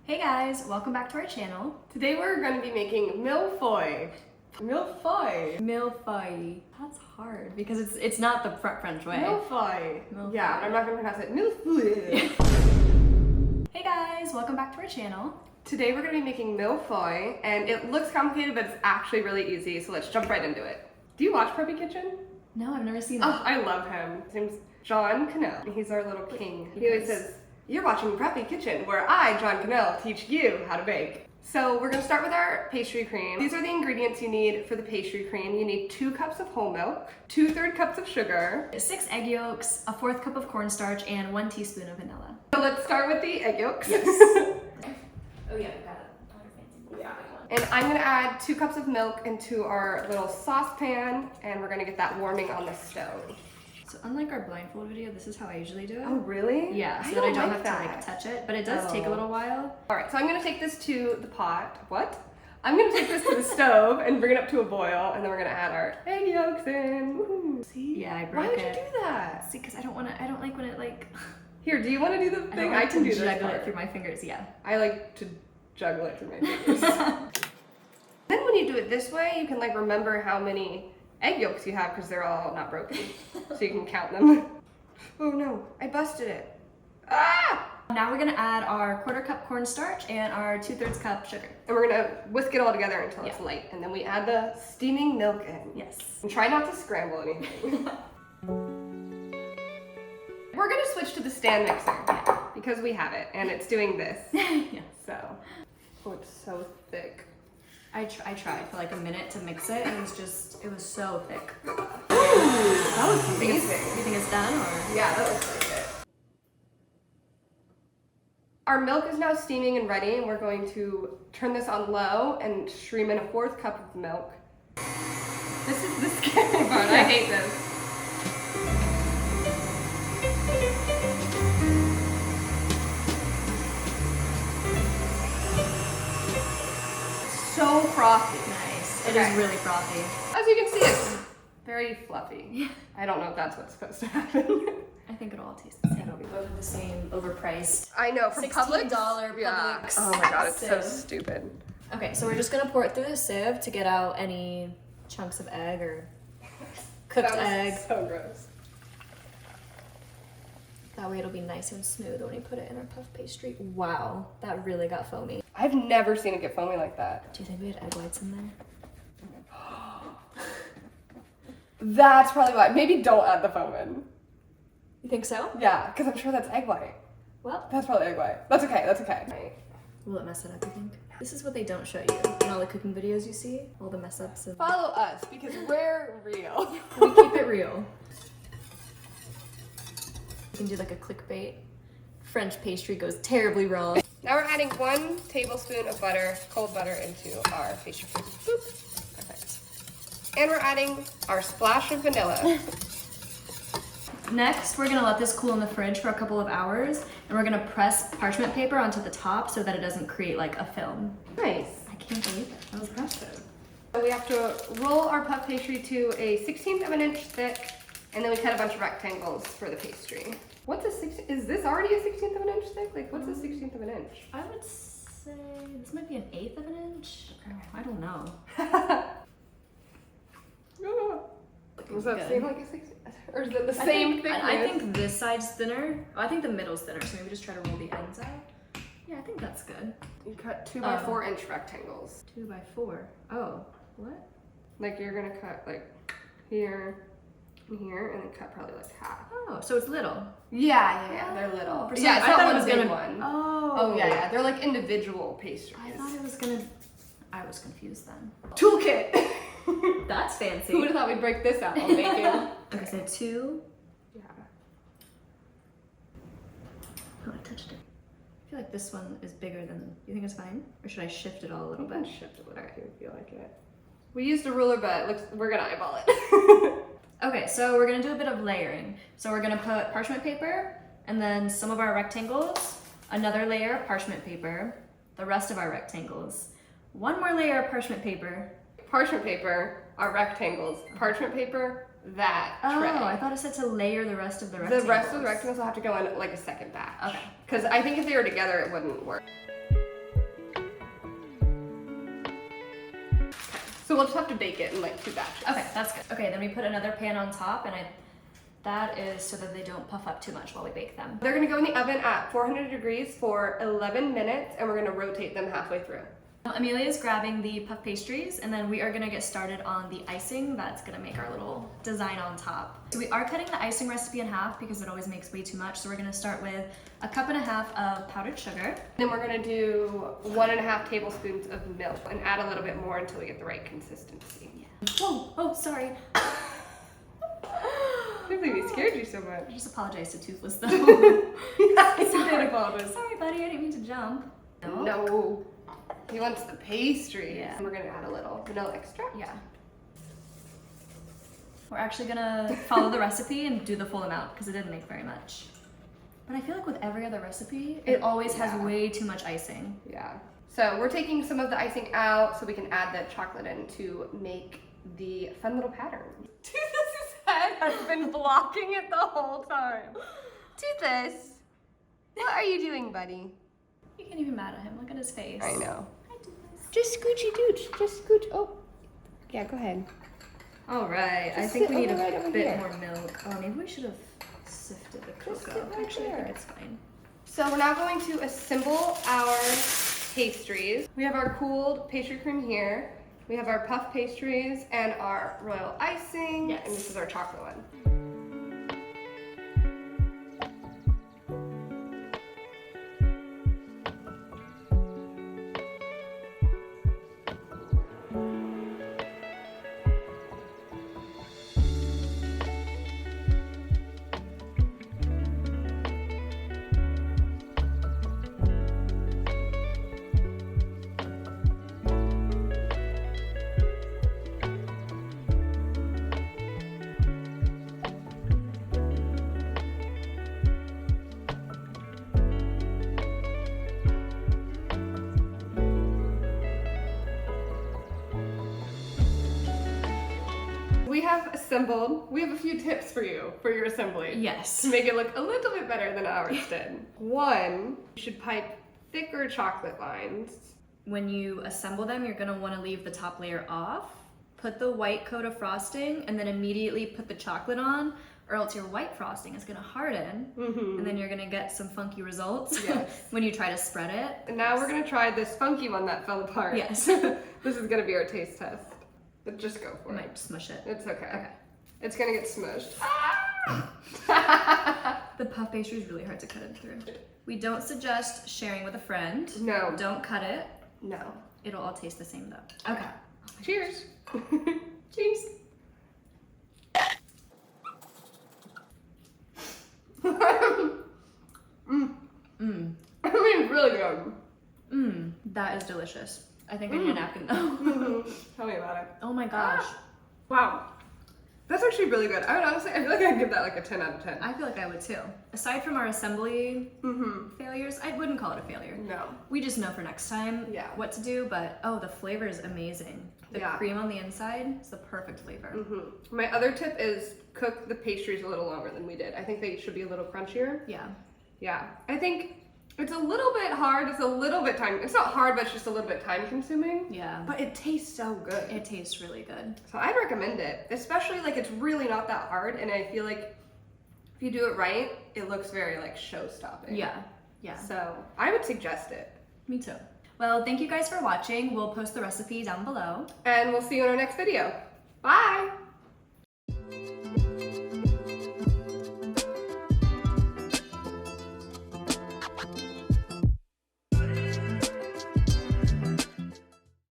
Hey guys, welcome back to our channel. Today we're going to be making Mille Feuille. Mille Feuille. Mille Feuille. That's hard because it's not the French way. Mille Feuille. Yeah, I'm not going to pronounce it. Mille Feuille. Hey guys, welcome back to our channel. Today we're going to be making Mille Feuille, and it looks complicated, but it's actually really easy, so let's jump right into it. Do you watch Preppy Kitchen? No, I've never seen Oh, that. I love him. His name's John Cannell. He's our little king. He always says, "You're watching Preppy Kitchen, where I, John Cannell, teach you how to bake." So we're gonna start with our pastry cream. These are the ingredients you need for the pastry cream. You need 2 cups of whole milk, 2/3 cups of sugar, 6 egg yolks, a 1/4 cup of cornstarch, and 1 teaspoon of vanilla. So let's start with the egg yolks. Yes. Oh yeah, we got it. Yeah. And I'm gonna add 2 cups of milk into our little saucepan, and we're gonna get that warming on the stove. So unlike our blindfold video, this is how I usually do it. Oh, really? Yeah, so that I don't have to touch it, but it does take a little while. All right, so I'm gonna take this to the pot. What? I'm gonna take this to the stove and bring it up to a boil, and then we're gonna add our egg yolks in. Woo. See? Yeah, I broke it. Why would you do that? See, because I don't like when it like... Here, do you want to do the thing? I can do this juggle part. it through my fingers, yeah. I like to juggle it through my fingers. Then when you do it this way, you can like remember how many egg yolks you have because they're all not broken. So you can count them. Oh no, I busted it. Ah! Now we're gonna add our 1/4 cup cornstarch and our 2/3 cup sugar. And we're gonna whisk it all together until it's light. And then we add the steaming milk in. Yes. And try not to scramble anything. We're gonna switch to the stand mixer because we have it and it's doing this. Yeah. So, oh, it's so thick. I tried for like a minute to mix it and it was so thick. Ooh, that was amazing. You think it's done or? Yeah, that looks really good. Our milk is now steaming and ready, and we're going to turn this on low and stream in a 1/4 cup of milk. This is the scary part. I hate this. So frothy. Nice. It is really frothy. As you can see, it's very fluffy. Yeah. I don't know if that's what's supposed to happen. I think it'll all taste the same. It'll be both of the same, overpriced. I know, from Publix. $16 Yeah. Publix. Oh my god, it's so sieve. stupid. Okay, so we're just gonna pour it through the sieve to get out any chunks of egg or cooked egg. So gross. That way it'll be nice and smooth when we put it in our puff pastry. Wow, that really got foamy. I've never seen it get foamy like that. Do you think we had egg whites in there? That's probably why. Maybe don't add the foam in. You think so? Yeah, because I'm sure that's egg white. Well, That's probably egg white. That's okay, that's okay. Right. will it mess it up, you think? This is what they don't show you in all the cooking videos you see. All the mess ups. Follow us because we're real. We keep it real. You can do like a clickbait. French pastry goes terribly wrong. Now we're adding 1 tablespoon of butter, cold butter, into our pastry cream. Boop. Perfect. And we're adding our splash of vanilla. Next, we're gonna let this cool in the fridge for a couple of hours, and we're gonna press parchment paper onto the top so that it doesn't create like a film. Nice. I can't believe it. That was impressive. So we have to roll our puff pastry to a 1/16 of an inch thick, and then we cut a bunch of rectangles for the pastry. What's a 16? Is this already a 1/16 of an inch thick? Like, what's a 1/16 of an inch? I would say this might be an 1/8 of an inch. I don't know. Does that Good. seem like a 16? Or is it the same thickness? I think this side's thinner. Oh, I think the middle's thinner, so maybe just try to roll the ends out. Yeah, I think that's good. You cut 2 by 4 inch rectangles. 2 by 4. Oh, what? Like you're gonna cut like here and here, and then cut probably like half. Oh, so it's little. Yeah, they're little. For some- Yeah, it's I not thought one it was big gonna. one. Oh. Yeah, they're like individual pastries. I thought it was gonna. I was confused then. Toolkit. That's fancy. Who would have thought we'd break this out while baking? Okay, so 2. Yeah. Oh, I touched it. I feel like this one is bigger than. You think it's fine, or should I shift it all a little You can bit? shift it a little if you feel like it. We used a ruler, but it looks, we're gonna eyeball it. Okay, so we're gonna do a bit of layering. So we're gonna put parchment paper, and then some of our rectangles, another layer of parchment paper, the rest of our rectangles, 1 more layer of parchment paper. Parchment paper are rectangles. Parchment paper, that tray. Oh, I thought it said to layer the rest of the rectangles. The rest of the rectangles will have to go in like a second batch. Okay. Because I think if they were together, it wouldn't work. So we'll just have to bake it in like 2 batches. Okay, that's good. Okay, then we put another pan on top, and that is so that they don't puff up too much while we bake them. They're gonna go in the oven at 400 degrees for 11 minutes, and we're gonna rotate them halfway through. Amelia is grabbing the puff pastries, and then we are gonna get started on the icing that's gonna make our little design on top. So we are cutting the icing recipe in half because it always makes way too much. So we're gonna start with 1.5 cups of powdered sugar. Then we're gonna do 1.5 tablespoons of milk and add a little bit more until we get the right consistency. Yeah. Whoa, oh, sorry. I can't believe he scared you so much. I just apologize to Toothless though. I Sorry. did apologize. Sorry, buddy, I didn't mean to jump. No. He wants the pastry. Yeah. And we're gonna add a little vanilla extract. Yeah. We're actually gonna follow the recipe and do the full amount because it didn't make very much. But I feel like with every other recipe, it always has way too much icing. Yeah. So we're taking some of the icing out so we can add the chocolate in to make the fun little pattern. Toothless's head has been blocking it the whole time. Toothless, what are you doing, buddy? You can't even mad at him. Look at his face. I know. Hi, Toothless. Just scoochy dooch. Just scooch. Oh, yeah. Go ahead. All right. I Just think sit we need over a right over bit here. more milk. Oh, maybe we should have sifted the Just cocoa. sit right Actually, I there. think it's fine. So we're now going to assemble our pastries. We have our cooled pastry cream here. We have our puff pastries and our royal icing. Yes. And this is our chocolate one. We have assembled, we have a few tips for you for your assembly. Yes. To make it look a little bit better than ours did. One, you should pipe thicker chocolate lines. When you assemble them, you're gonna wanna leave the top layer off, put the white coat of frosting, and then immediately put the chocolate on, or else your white frosting is gonna harden, and then you're gonna get some funky results Yes. when you try to spread it. And now we're gonna try this funky one that fell apart. Yes. This is gonna be our taste test. But just go for We it. might smush it. It's okay. Okay. It's gonna get smushed. The puff pastry is really hard to cut it through. We don't suggest sharing with a friend. No. Don't cut it. No. It'll all taste the same though. Okay. Cheers. Cheers. I mean, it's really good. That is delicious. I think I need a napkin though. Tell me about it. Oh my gosh. Wow. That's actually really good. I would honestly, I feel like I'd give that like a 10 out of 10. I feel like I would too. Aside from our assembly failures, I wouldn't call it a failure. No. We just know for next time Yeah. what to do, but oh, the flavor is amazing. The Yeah. cream on the inside is the perfect flavor. My other tip is cook the pastries a little longer than we did. I think they should be a little crunchier. Yeah. Yeah. I think it's a little bit hard. It's a little bit time. It's not hard, but it's just a little bit time consuming. Yeah. But it tastes so good. It tastes really good. So I'd recommend it, especially like it's really not that hard, and I feel like if you do it right, it looks very like show-stopping. Yeah. Yeah. So I would suggest it. Me too. Well, thank you guys for watching. We'll post the recipe down below. And we'll see you in our next video. Bye!